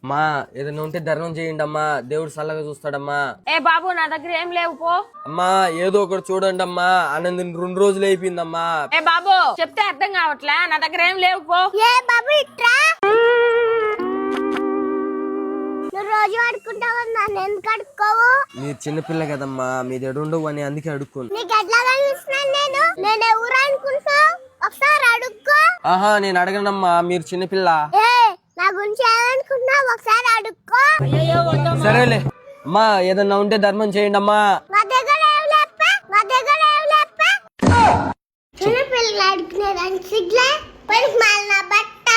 అమ్మా ఏదైనా ఉంటే ధర్మం చేయండి అమ్మా, దేవుడు చల్లగా చూస్తాడమ్మా. ఏ బాబు నా దగ్గర ఏం లేవు పో. అమ్మా ఏదో ఒకటి చూడండి అమ్మా, ఆనందం 2 రోజులు అయిపోయిందమ్మా. ఏ బాబు చెప్తే అర్థం కావట్లే, నా దగ్గర ఏం లేవు పో. ఏ బాబు ఇట్రా, నువ్వు రోజు అడుక్కుంటావు నన్ను ఎందుకు అడుక్కోవు? మీరు చిన్నపిల్ల కదమ్మా, మీ దగ్గర ఉండవు అని అందుకే అడుక్కోను. నీకు ఎట్లా కనిపిస్తున్నాను నేను ఎవరు అనుకుంటావు? ఒకసారి అడుక్కో. ఆహా నేను అడగనమ్మా, మీరు చిన్నపిల్ల. ఏ నా గురించి ఏమనుకుంటున్నావు? ఒకసారి అడుక్కో. సరేలే అమ్మా, ఏదన్నా ఉంటే ధర్మం చేయండి అమ్మా. మా దగ్గర ఏం లేప్పా, మా దగ్గర ఏం లేప్పా. చిన్నపిల్లలు అడుగుతున్నారని సిగ్లే పనికి మాలిన బట్ట.